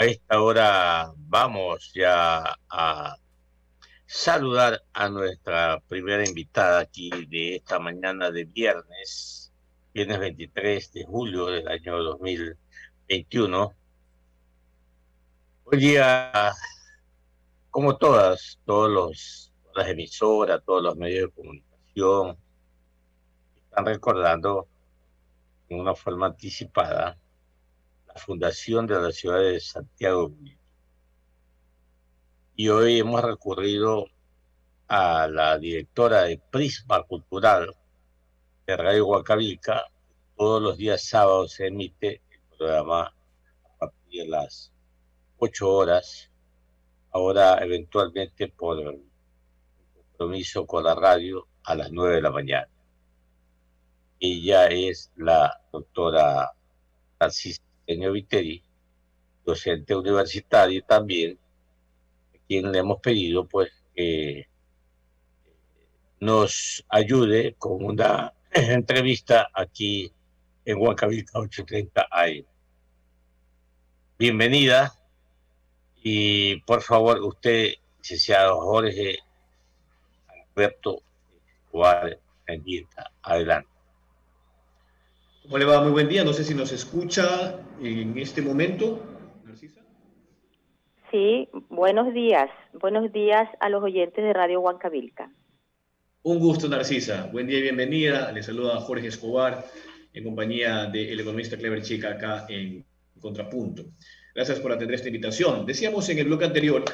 A esta hora vamos ya a saludar a nuestra primera invitada aquí de esta mañana de viernes 23 de julio del año 2021. Hoy día, como todas las emisoras, todos los medios de comunicación están recordando en una forma anticipada la fundación de la ciudad de Santiago. Y hoy hemos recurrido a la directora de Prisma Cultural de Radio Huancavelica. Todos los días sábados se emite el programa a partir de las 8 horas, ahora eventualmente por compromiso con la radio a las 9 de la mañana. Ella es la doctora Narcisa Viteri, docente universitaria también, a quien le hemos pedido pues que nos ayude con una entrevista aquí en Huancavelica 830 AM. Bienvenida y por favor usted, licenciado Jorge Alberto Escobar Anguita, adelante. ¿Cómo le va? Muy buen día. No sé si nos escucha en este momento, Narcisa. Sí, buenos días. Buenos días a los oyentes de Radio Huancavelica. Un gusto, Narcisa. Buen día y bienvenida. Le saluda Jorge Escobar en compañía del economista Clever Chica acá en Contrapunto. Gracias por atender esta invitación. Decíamos en el bloque anterior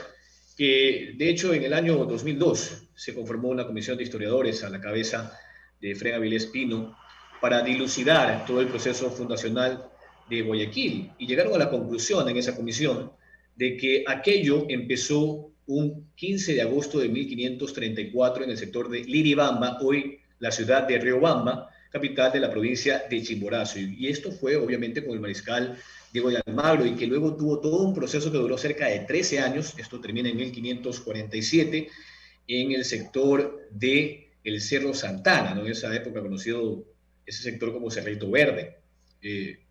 que, de hecho, en el año 2002 se conformó una comisión de historiadores a la cabeza de Efrén Avilés Pino para dilucidar todo el proceso fundacional de Guayaquil. Y llegaron a la conclusión en esa comisión de que aquello empezó un 15 de agosto de 1534 en el sector de Liribamba, hoy la ciudad de Riobamba, capital de la provincia de Chimborazo. Y esto fue obviamente con el mariscal Diego de Almagro, y que luego tuvo todo un proceso que duró cerca de 13 años. Esto termina en 1547 en el sector de el Cerro Santana, ¿no? En esa época conocido ese sector como Cerrito Verde.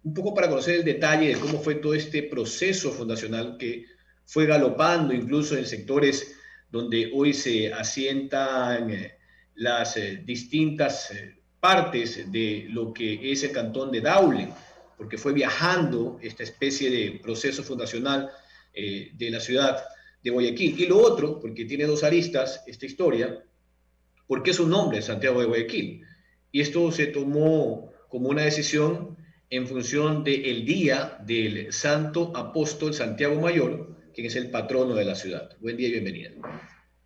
Un poco para conocer el detalle de cómo fue todo este proceso fundacional que fue galopando incluso en sectores donde hoy se asientan las distintas partes de lo que es el cantón de Daule, porque fue viajando esta especie de proceso fundacional de la ciudad de Guayaquil. Y lo otro, porque tiene dos aristas esta historia, porque es un nombre, Santiago de Guayaquil. Y esto se tomó como una decisión en función del día del Santo Apóstol Santiago Mayor, quien es el patrono de la ciudad. Buen día y bienvenida.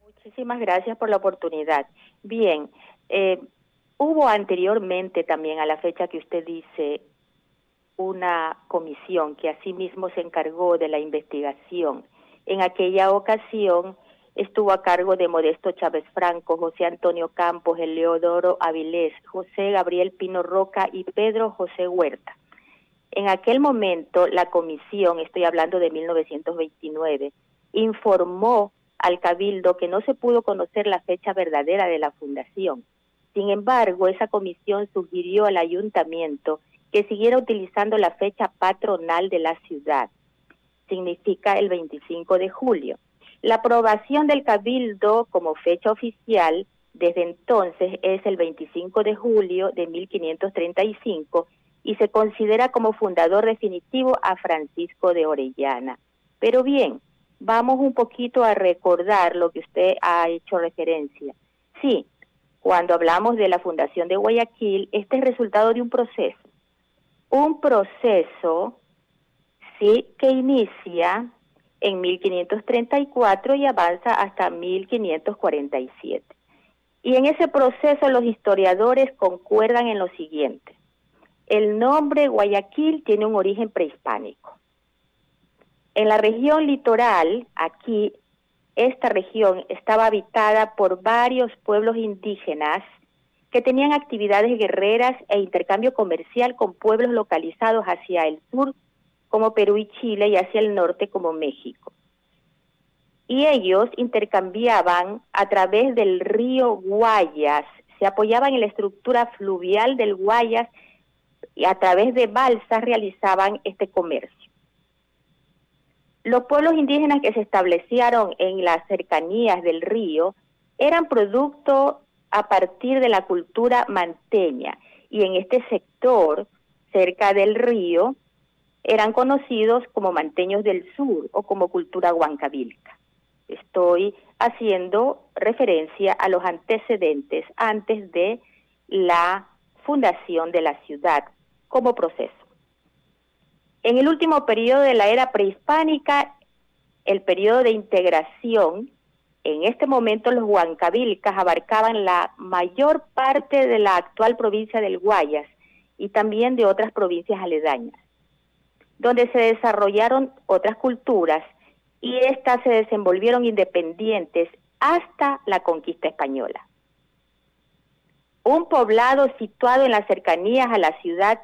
Muchísimas gracias por la oportunidad. Bien, hubo anteriormente también a la fecha que usted dice una comisión que asimismo se encargó de la investigación. En aquella ocasión estuvo a cargo de Modesto Chávez Franco, José Antonio Campos, Eleodoro Avilés, José Gabriel Pino Roca y Pedro José Huerta. En aquel momento la comisión, estoy hablando de 1929, informó al Cabildo que no se pudo conocer la fecha verdadera de la fundación. Sin embargo, esa comisión sugirió al ayuntamiento que siguiera utilizando la fecha patronal de la ciudad. Significa el 25 de julio. La aprobación del Cabildo como fecha oficial desde entonces es el 25 de julio de 1535 y se considera como fundador definitivo a Francisco de Orellana. Pero bien, vamos un poquito a recordar lo que usted ha hecho referencia. Sí, cuando hablamos de la fundación de Guayaquil, este es resultado de un proceso. Un proceso, sí, que inicia en 1534 y avanza hasta 1547. Y en ese proceso los historiadores concuerdan en lo siguiente. El nombre Guayaquil tiene un origen prehispánico. En la región litoral, aquí, esta región estaba habitada por varios pueblos indígenas que tenían actividades guerreras e intercambio comercial con pueblos localizados hacia el sur, como Perú y Chile, y hacia el norte, como México. Y ellos intercambiaban a través del río Guayas, se apoyaban en la estructura fluvial del Guayas y a través de balsas realizaban este comercio. Los pueblos indígenas que se establecieron en las cercanías del río eran producto a partir de la cultura manteña, y en este sector, cerca del río, eran conocidos como manteños del sur o como cultura huancavilca. Estoy haciendo referencia a los antecedentes antes de la fundación de la ciudad como proceso. En el último periodo de la era prehispánica, el periodo de integración, en este momento los huancavilcas abarcaban la mayor parte de la actual provincia del Guayas y también de otras provincias aledañas, donde se desarrollaron otras culturas y éstas se desenvolvieron independientes hasta la conquista española. Un poblado situado en las cercanías a la ciudad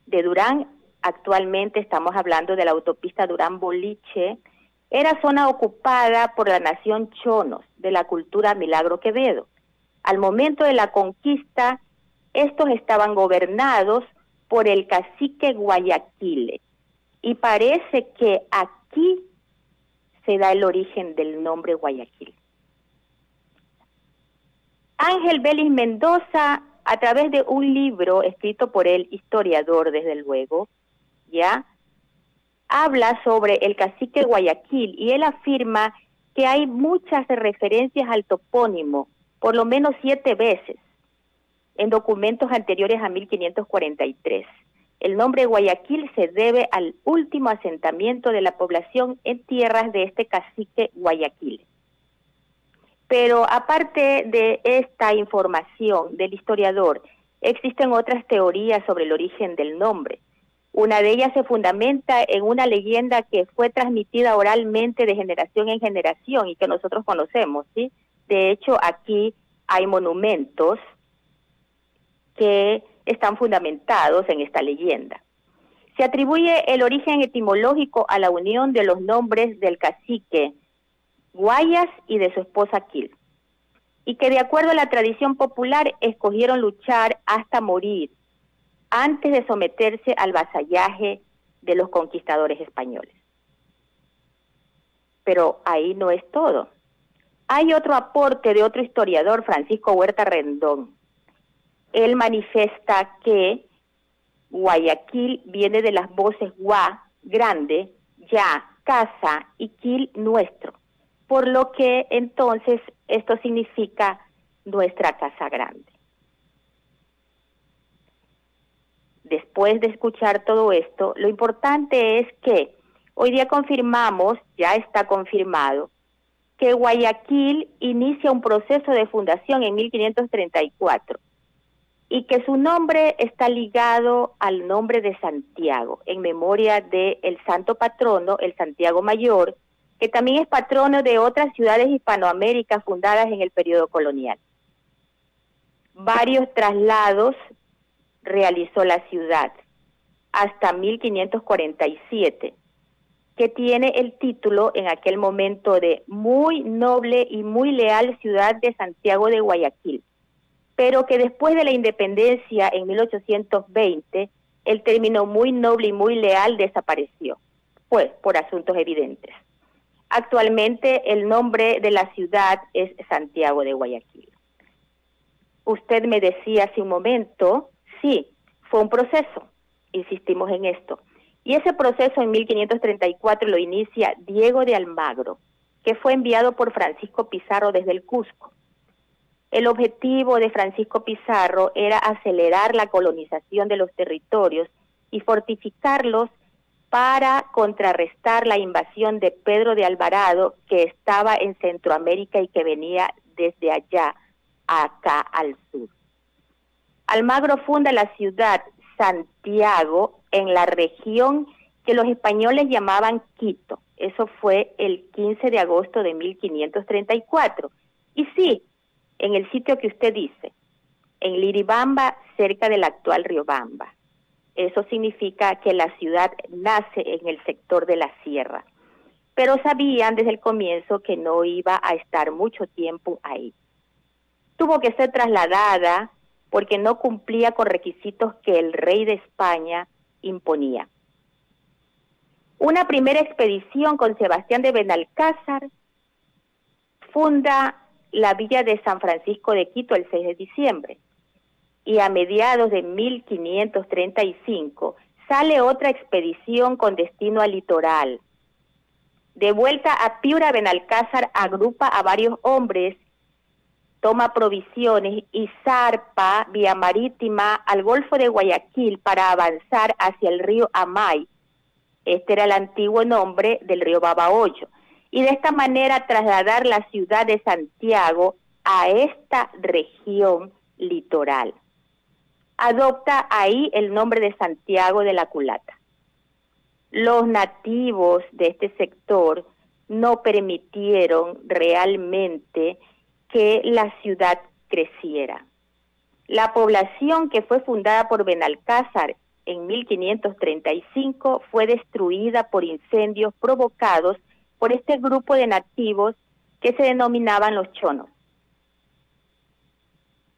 de Durán, actualmente estamos hablando de la autopista Durán-Boliche, era zona ocupada por la nación chonos de la cultura Milagro Quevedo. Al momento de la conquista, estos estaban gobernados por el cacique Guayaquile, y parece que aquí se da el origen del nombre Guayaquil. Ángel Vélez Mendoza, a través de un libro escrito por el historiador, desde luego, ya habla sobre el cacique Guayaquil, y él afirma que hay muchas referencias al topónimo, por lo menos 7 veces, en documentos anteriores a 1543. El nombre Guayaquil se debe al último asentamiento de la población en tierras de este cacique Guayaquil. Pero aparte de esta información del historiador, existen otras teorías sobre el origen del nombre. Una de ellas se fundamenta en una leyenda que fue transmitida oralmente de generación en generación y que nosotros conocemos, ¿sí? De hecho, aquí hay monumentos que están fundamentados en esta leyenda. Se atribuye el origen etimológico a la unión de los nombres del cacique Guayas y de su esposa Quil, y que de acuerdo a la tradición popular escogieron luchar hasta morir antes de someterse al vasallaje de los conquistadores españoles. Pero ahí no es todo. Hay otro aporte de otro historiador, Francisco Huerta Rendón. Él manifiesta que Guayaquil viene de las voces gua, grande, ya, casa, y quil, nuestro, por lo que entonces esto significa nuestra casa grande. Después de escuchar todo esto, lo importante es que hoy día confirmamos, ya está confirmado, que Guayaquil inicia un proceso de fundación en 1534 y que su nombre está ligado al nombre de Santiago, en memoria del santo patrono, el Santiago Mayor, que también es patrono de otras ciudades hispanoaméricas fundadas en el periodo colonial. Varios traslados realizó la ciudad hasta 1547, que tiene el título en aquel momento de muy noble y muy leal ciudad de Santiago de Guayaquil, pero que después de la independencia en 1820, el término muy noble y muy leal desapareció, pues por asuntos evidentes. Actualmente el nombre de la ciudad es Santiago de Guayaquil. Usted me decía hace un momento, sí, fue un proceso, insistimos en esto. Y ese proceso en 1534 lo inicia Diego de Almagro, que fue enviado por Francisco Pizarro desde el Cusco. El objetivo de Francisco Pizarro era acelerar la colonización de los territorios y fortificarlos para contrarrestar la invasión de Pedro de Alvarado, que estaba en Centroamérica y que venía desde allá acá al sur. Almagro funda la ciudad Santiago en la región que los españoles llamaban Quito. Eso fue el 15 de agosto de 1534. Y sí, en el sitio que usted dice, en Liribamba, cerca del actual Riobamba. Eso significa que la ciudad nace en el sector de la sierra. Pero sabían desde el comienzo que no iba a estar mucho tiempo ahí. Tuvo que ser trasladada porque no cumplía con requisitos que el rey de España imponía. Una primera expedición con Sebastián de Benalcázar funda la villa de San Francisco de Quito el 6 de diciembre. Y a mediados de 1535 sale otra expedición con destino al litoral. De vuelta a Piura, Benalcázar agrupa a varios hombres, toma provisiones y zarpa vía marítima al Golfo de Guayaquil para avanzar hacia el río Amay. Este era el antiguo nombre del río Babahoyo. Y de esta manera trasladar la ciudad de Santiago a esta región litoral. Adopta ahí el nombre de Santiago de la Culata. Los nativos de este sector no permitieron realmente que la ciudad creciera. La población que fue fundada por Benalcázar en 1535 fue destruida por incendios provocados por este grupo de nativos que se denominaban los chonos.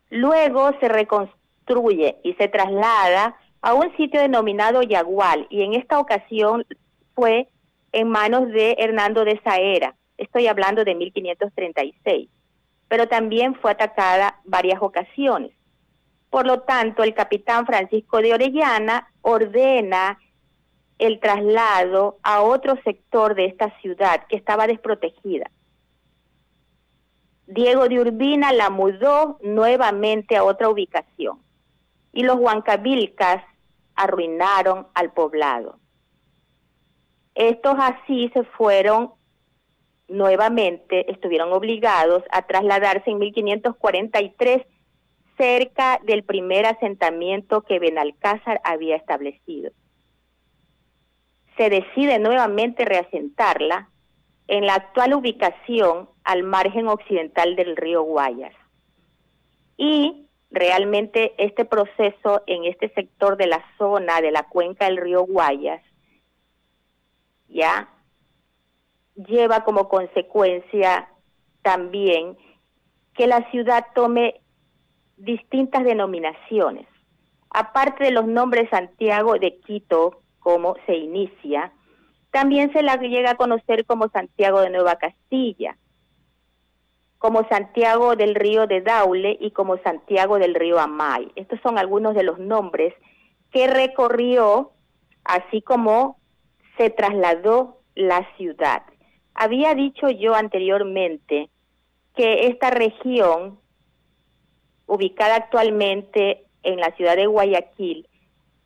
Luego se reconstruye y se traslada a un sitio denominado Yagual, y en esta ocasión fue en manos de Hernando de Saera. Estoy hablando de 1536, pero también fue atacada varias ocasiones. Por lo tanto, el capitán Francisco de Orellana ordena el traslado a otro sector de esta ciudad que estaba desprotegida. Diego de Urbina la mudó nuevamente a otra ubicación y los huancavilcas arruinaron al poblado. Estos así se fueron nuevamente, estuvieron obligados a trasladarse en 1543 cerca del primer asentamiento que Benalcázar había establecido. Se decide nuevamente reasentarla en la actual ubicación al margen occidental del río Guayas. Y realmente este proceso en este sector de la zona de la cuenca del río Guayas ya lleva como consecuencia también que la ciudad tome distintas denominaciones. Aparte de los nombres Santiago de Quito, como se inicia, también se la llega a conocer como Santiago de Nueva Castilla, como Santiago del Río de Daule y como Santiago del Río Amay. Estos son algunos de los nombres que recorrió, así como se trasladó la ciudad. Había dicho yo anteriormente que esta región, ubicada actualmente en la ciudad de Guayaquil,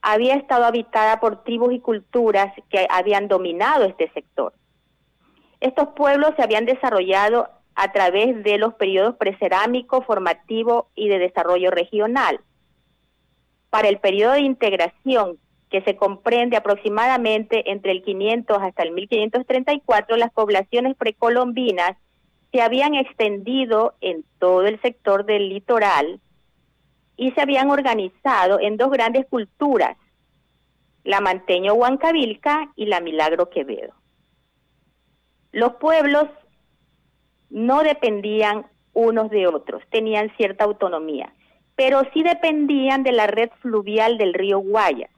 había estado habitada por tribus y culturas que habían dominado este sector. Estos pueblos se habían desarrollado a través de los periodos precerámico, formativo y de desarrollo regional. Para el periodo de integración, que se comprende aproximadamente entre el 500 hasta el 1534, las poblaciones precolombinas se habían extendido en todo el sector del litoral y se habían organizado en dos grandes culturas, la Manteño-Huancavilca y la Milagro Quevedo. Los pueblos no dependían unos de otros, tenían cierta autonomía, pero sí dependían de la red fluvial del río Guayas,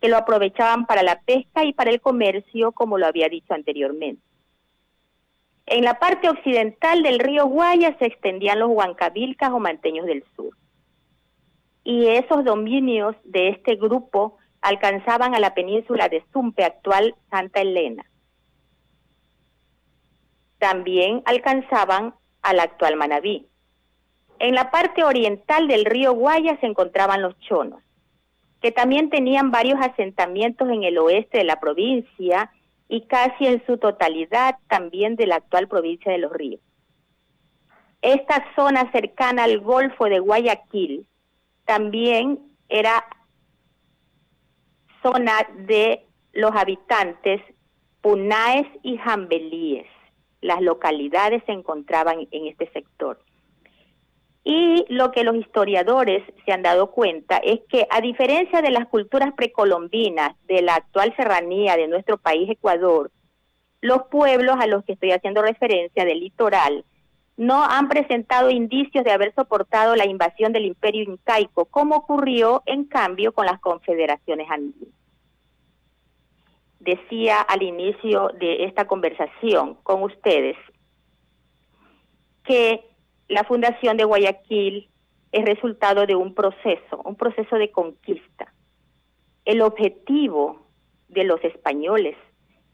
que lo aprovechaban para la pesca y para el comercio, como lo había dicho anteriormente. En la parte occidental del río Guayas se extendían los huancavilcas o manteños del sur. Y esos dominios de este grupo alcanzaban a la península de Sumpe, actual Santa Elena. También alcanzaban al actual Manabí. En la parte oriental del río Guayas se encontraban los chonos, que también tenían varios asentamientos en el oeste de la provincia y casi en su totalidad también de la actual provincia de Los Ríos. Esta zona cercana al Golfo de Guayaquil también era zona de los habitantes punaes y jambelíes. Las localidades se encontraban en este sector. Y lo que los historiadores se han dado cuenta es que, a diferencia de las culturas precolombinas de la actual serranía de nuestro país, Ecuador, los pueblos a los que estoy haciendo referencia del litoral no han presentado indicios de haber soportado la invasión del imperio incaico, como ocurrió en cambio con las confederaciones andinas. decía al inicio de esta conversación con ustedes que la fundación de Guayaquil es resultado de un proceso de conquista. El objetivo de los españoles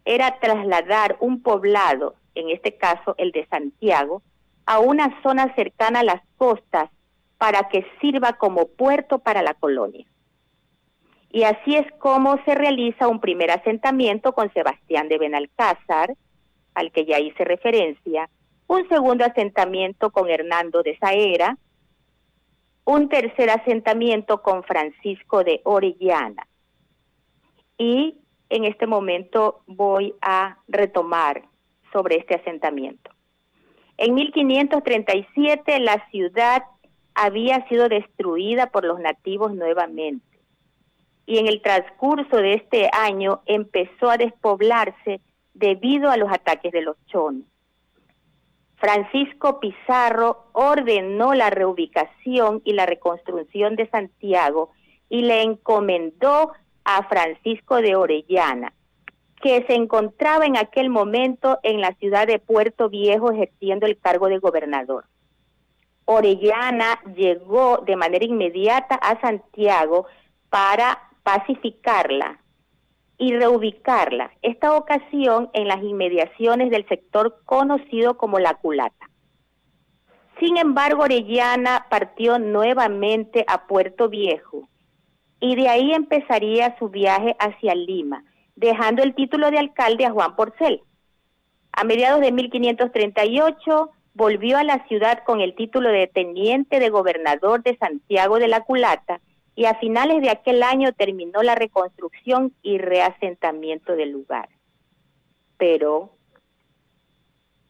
era trasladar un poblado, en este caso el de Santiago, a una zona cercana a las costas para que sirva como puerto para la colonia. Y así es como se realiza un primer asentamiento con Sebastián de Benalcázar, al que ya hice referencia, un segundo asentamiento con Hernando de Saera, un tercer asentamiento con Francisco de Orellana. Y en este momento voy a retomar sobre este asentamiento. En 1537 la ciudad había sido destruida por los nativos nuevamente. Y en el transcurso de este año empezó a despoblarse debido a los ataques de los chonos. Francisco Pizarro ordenó la reubicación y la reconstrucción de Santiago y le encomendó a Francisco de Orellana, que se encontraba en aquel momento en la ciudad de Puerto Viejo ejerciendo el cargo de gobernador. Orellana llegó de manera inmediata a Santiago para pacificarla y reubicarla, esta ocasión en las inmediaciones del sector conocido como La Culata. Sin embargo, Orellana partió nuevamente a Puerto Viejo y de ahí empezaría su viaje hacia Lima, dejando el título de alcalde a Juan Porcel. A mediados de 1538 volvió a la ciudad con el título de teniente de gobernador de Santiago de la Culata, y a finales de aquel año terminó la reconstrucción y reasentamiento del lugar. Pero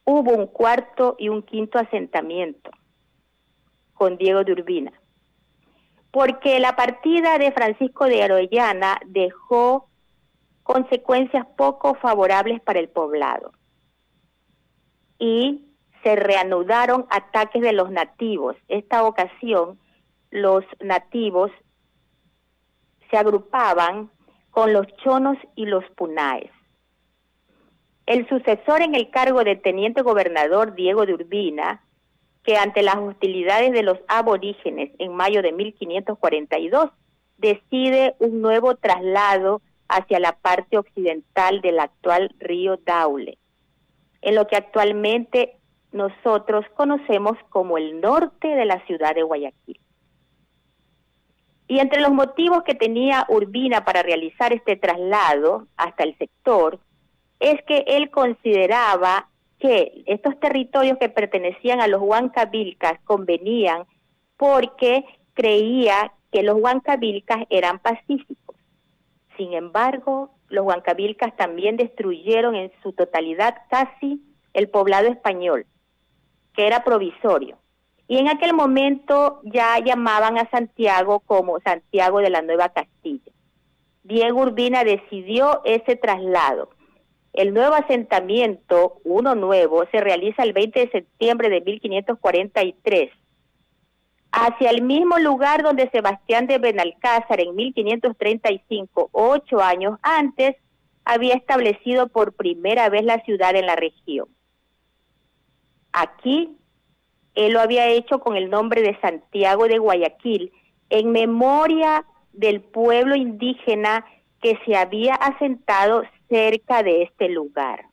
hubo un cuarto y un quinto asentamiento con Diego de Urbina, porque la partida de Francisco de Orellana dejó consecuencias poco favorables para el poblado y se reanudaron ataques de los nativos. Esta ocasión los nativos se agrupaban con los chonos y los punaes. El sucesor en el cargo de teniente gobernador, Diego de Urbina, que ante las hostilidades de los aborígenes en mayo de 1542, decide un nuevo traslado hacia la parte occidental del actual río Daule, en lo que actualmente nosotros conocemos como el norte de la ciudad de Guayaquil. Y entre los motivos que tenía Urbina para realizar este traslado hasta el sector es que él consideraba que estos territorios que pertenecían a los huancavilcas convenían porque creía que los huancavilcas eran pacíficos. Sin embargo, los huancavilcas también destruyeron en su totalidad casi el poblado español, que era provisorio. Y en aquel momento ya llamaban a Santiago como Santiago de la Nueva Castilla. Diego Urbina decidió ese traslado. El nuevo asentamiento, uno nuevo, se realiza el 20 de septiembre de 1543, hacia el mismo lugar donde Sebastián de Benalcázar en 1535, 8 años antes, había establecido por primera vez la ciudad en la región. Aquí él lo había hecho con el nombre de Santiago de Guayaquil, en memoria del pueblo indígena que se había asentado cerca de este lugar.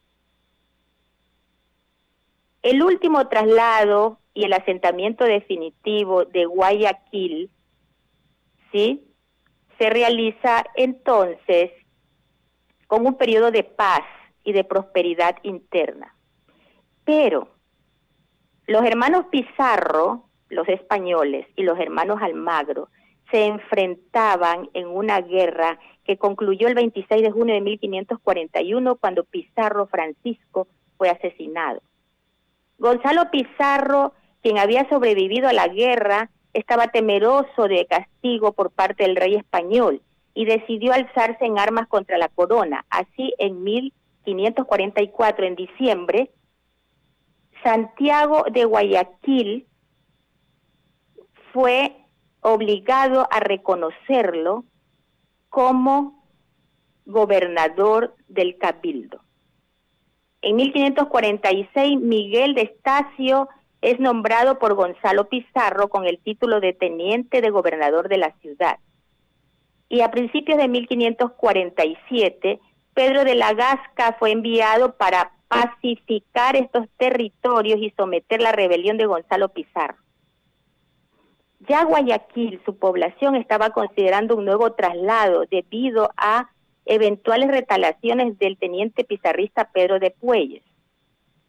El último traslado y el asentamiento definitivo de Guayaquil, ¿sí?, se realiza entonces con un periodo de paz y de prosperidad interna. Pero los hermanos Pizarro, los españoles, y los hermanos Almagro se enfrentaban en una guerra que concluyó el 26 de junio de 1541 cuando Pizarro Francisco fue asesinado. Gonzalo Pizarro, quien había sobrevivido a la guerra, estaba temeroso de castigo por parte del rey español y decidió alzarse en armas contra la corona. Así, en 1544, en diciembre, Santiago de Guayaquil fue obligado a reconocerlo como gobernador del Cabildo. En 1546, Miguel de Estacio es nombrado por Gonzalo Pizarro con el título de teniente de gobernador de la ciudad. Y a principios de 1547, Pedro de la Gasca fue enviado para pacificar estos territorios y someter la rebelión de Gonzalo Pizarro. Ya Guayaquil, su población, estaba considerando un nuevo traslado debido a eventuales retaliaciones del teniente pizarrista Pedro de Puelles.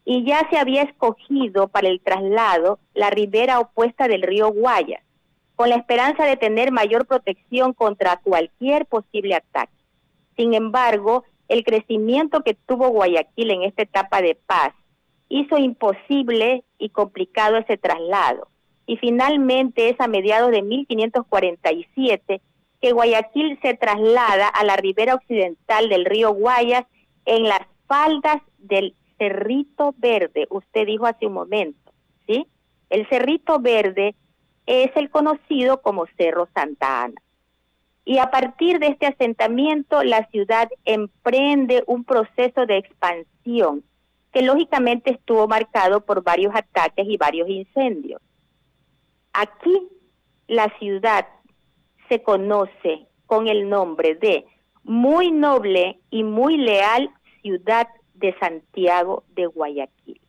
Y ya se había escogido para el traslado la ribera opuesta del río Guayas, con la esperanza de tener mayor protección contra cualquier posible ataque. Sin embargo, el crecimiento que tuvo Guayaquil en esta etapa de paz hizo imposible y complicado ese traslado. Y finalmente es a mediados de 1547 que Guayaquil se traslada a la ribera occidental del río Guayas en las faldas del Cerrito Verde. Usted dijo hace un momento, ¿sí? El Cerrito Verde es el conocido como Cerro Santa Ana. Y a partir de este asentamiento, la ciudad emprende un proceso de expansión que lógicamente estuvo marcado por varios ataques y varios incendios. Aquí la ciudad se conoce con el nombre de muy noble y muy leal ciudad de Santiago de Guayaquil.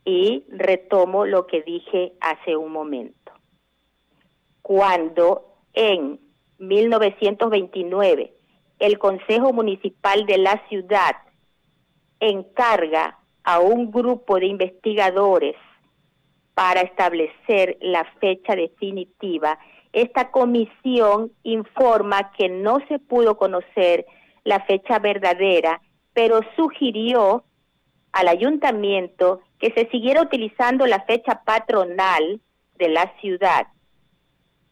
Y retomo lo que dije hace un momento. Cuando en 1929 el Consejo Municipal de la ciudad encarga a un grupo de investigadores para establecer la fecha definitiva, esta comisión informa que no se pudo conocer la fecha verdadera, pero sugirió al ayuntamiento que se siguiera utilizando la fecha patronal de la ciudad.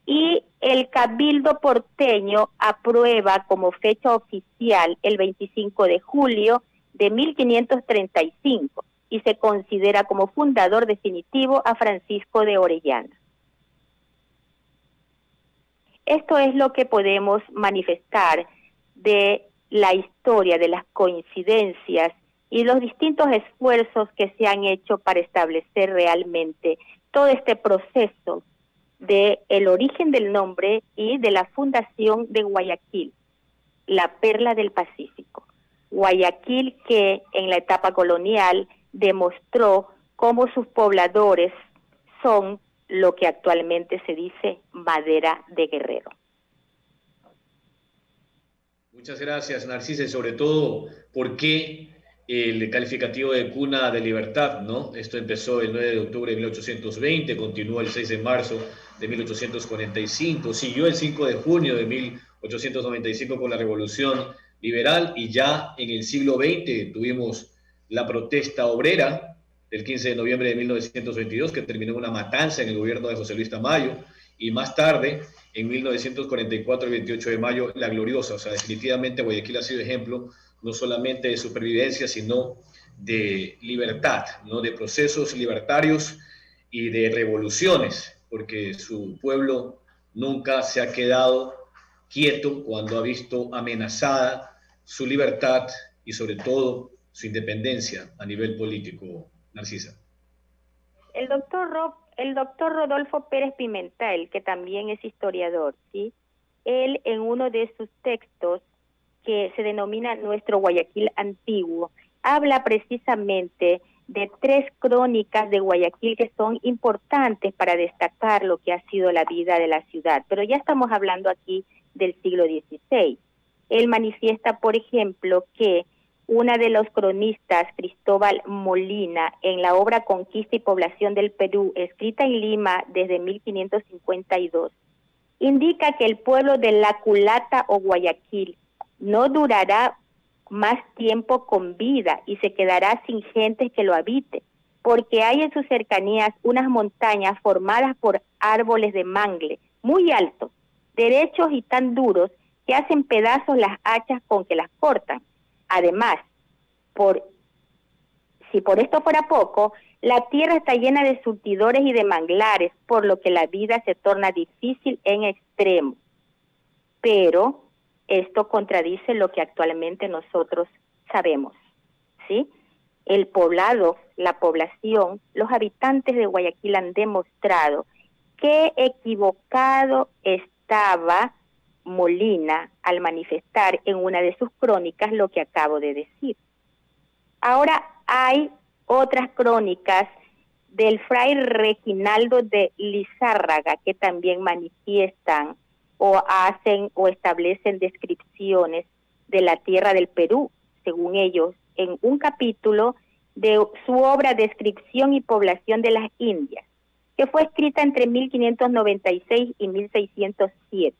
Y el Cabildo porteño aprueba como fecha oficial el 25 de julio de 1535 y se considera como fundador definitivo a Francisco de Orellana. Esto es lo que podemos manifestar de la historia, de las coincidencias y los distintos esfuerzos que se han hecho para establecer realmente todo este proceso de el origen del nombre y de la fundación de Guayaquil, la perla del Pacífico. Guayaquil que en la etapa colonial demostró cómo sus pobladores son lo que actualmente se dice madera de guerrero. Muchas gracias, Narcisa, y sobre todo, ¿por qué el calificativo de cuna de libertad, ¿no? Esto empezó el 9 de octubre de 1820, continuó el 6 de marzo de 1845, siguió el 5 de junio de 1895 con la Revolución Liberal y ya en el siglo XX tuvimos la protesta obrera del 15 de noviembre de 1922 que terminó en una matanza en el gobierno de José Luis Tamayo y más tarde, en 1944, el 28 de mayo, la gloriosa. O sea, definitivamente Guayaquil ha sido ejemplo no solamente de supervivencia, sino de libertad, ¿no? De procesos libertarios y de revoluciones, porque su pueblo nunca se ha quedado quieto cuando ha visto amenazada su libertad y sobre todo su independencia a nivel político. Narcisa. El doctor Rodolfo Pérez Pimentel, que también es historiador, ¿sí? Él en uno de sus textos que se denomina Nuestro Guayaquil Antiguo, habla precisamente de 3 crónicas de Guayaquil que son importantes para destacar lo que ha sido la vida de la ciudad, pero ya estamos hablando aquí del siglo XVI. Él manifiesta, por ejemplo, que una de los cronistas, Cristóbal Molina, en la obra Conquista y Población del Perú, escrita en Lima desde 1552, indica que el pueblo de La Culata o Guayaquil no durará más tiempo con vida y se quedará sin gente que lo habite, porque hay en sus cercanías unas montañas formadas por árboles de mangle muy altos, derechos y tan duros que hacen pedazos las hachas con que las cortan. Además, si por esto fuera poco, la tierra está llena de surtidores y de manglares, por lo que la vida se torna difícil en extremo. Pero esto contradice lo que actualmente nosotros sabemos, ¿sí? El poblado, la población, los habitantes de Guayaquil han demostrado qué equivocado estaba Molina al manifestar en una de sus crónicas lo que acabo de decir. Ahora hay otras crónicas del fray Reginaldo de Lizárraga que también manifiestan o hacen o establecen descripciones de la tierra del Perú, según ellos, en un capítulo de su obra Descripción y Población de las Indias, que fue escrita entre 1596 y 1607.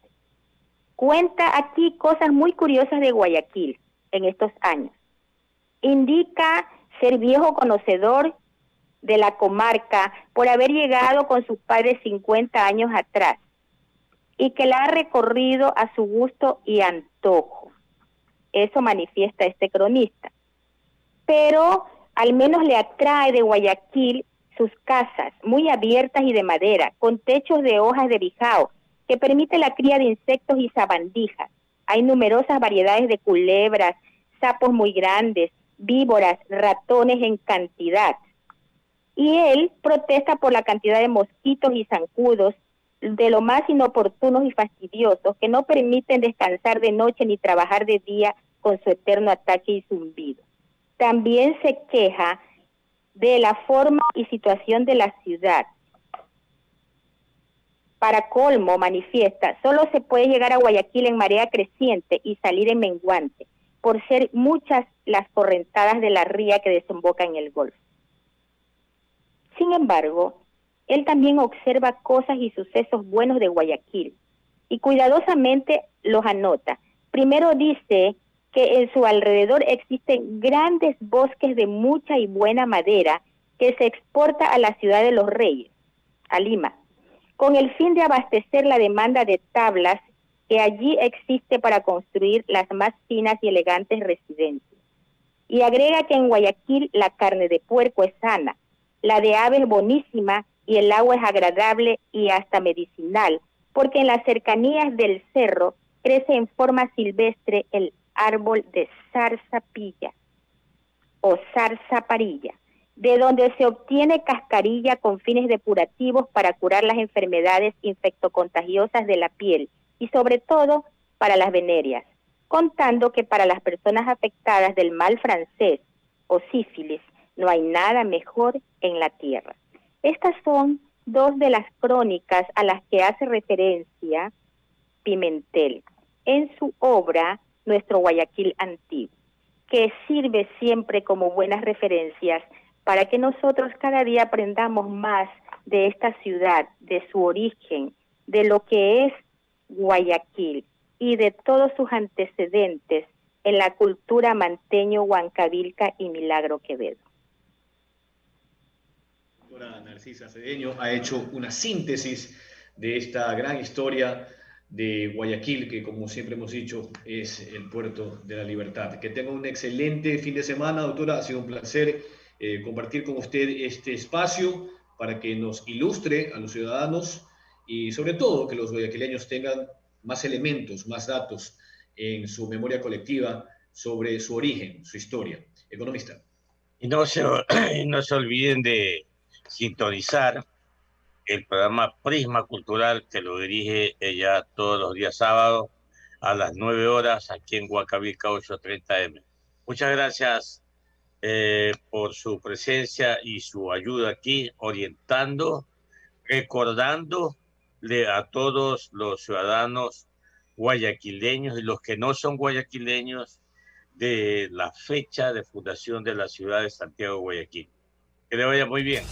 Cuenta aquí cosas muy curiosas de Guayaquil en estos años. Indica ser viejo conocedor de la comarca por haber llegado con sus padres 50 años atrás y que la ha recorrido a su gusto y antojo. Eso manifiesta este cronista. Pero al menos le atrae de Guayaquil sus casas muy abiertas y de madera, con techos de hojas de bijao, que permite la cría de insectos y sabandijas. Hay numerosas variedades de culebras, sapos muy grandes, víboras, ratones en cantidad. Y él protesta por la cantidad de mosquitos y zancudos, de lo más inoportunos y fastidiosos, que no permiten descansar de noche ni trabajar de día con su eterno ataque y zumbido. También se queja de la forma y situación de la ciudad. Para colmo, manifiesta, solo se puede llegar a Guayaquil en marea creciente y salir en menguante, por ser muchas las correntadas de la ría que desemboca en el Golfo. Sin embargo, él también observa cosas y sucesos buenos de Guayaquil y cuidadosamente los anota. Primero dice que en su alrededor existen grandes bosques de mucha y buena madera que se exporta a la ciudad de los Reyes, a Lima, con el fin de abastecer la demanda de tablas que allí existe para construir las más finas y elegantes residencias. Y agrega que en Guayaquil la carne de puerco es sana, la de ave es bonísima y el agua es agradable y hasta medicinal, porque en las cercanías del cerro crece en forma silvestre el árbol de zarzapilla o zarzaparilla, de donde se obtiene cascarilla con fines depurativos para curar las enfermedades infectocontagiosas de la piel y sobre todo para las venéreas, contando que para las personas afectadas del mal francés o sífilis no hay nada mejor en la tierra. Estas son dos de las crónicas a las que hace referencia Pimentel en su obra Nuestro Guayaquil Antiguo, que sirve siempre como buenas referencias para que nosotros cada día aprendamos más de esta ciudad, de su origen, de lo que es Guayaquil y de todos sus antecedentes en la cultura manteño, huancavilca y Milagro Quevedo. La doctora Narcisa Cedeño ha hecho una síntesis de esta gran historia de Guayaquil, que como siempre hemos dicho es el puerto de la libertad. Que tenga un excelente fin de semana, doctora. Ha sido un placer compartir con usted este espacio para que nos ilustre a los ciudadanos y sobre todo que los guayaquileños tengan más elementos, más datos en su memoria colectiva sobre su origen, su historia. Economista. Y no se olviden de sintonizar el programa Prisma Cultural, que lo dirige ella todos los días sábados a las 9 horas aquí en Huancavelica 830M. Muchas gracias por su presencia y su ayuda aquí, orientando, recordándole a todos los ciudadanos guayaquileños y los que no son guayaquileños de la fecha de fundación de la ciudad de Santiago de Guayaquil. Que le vaya muy bien.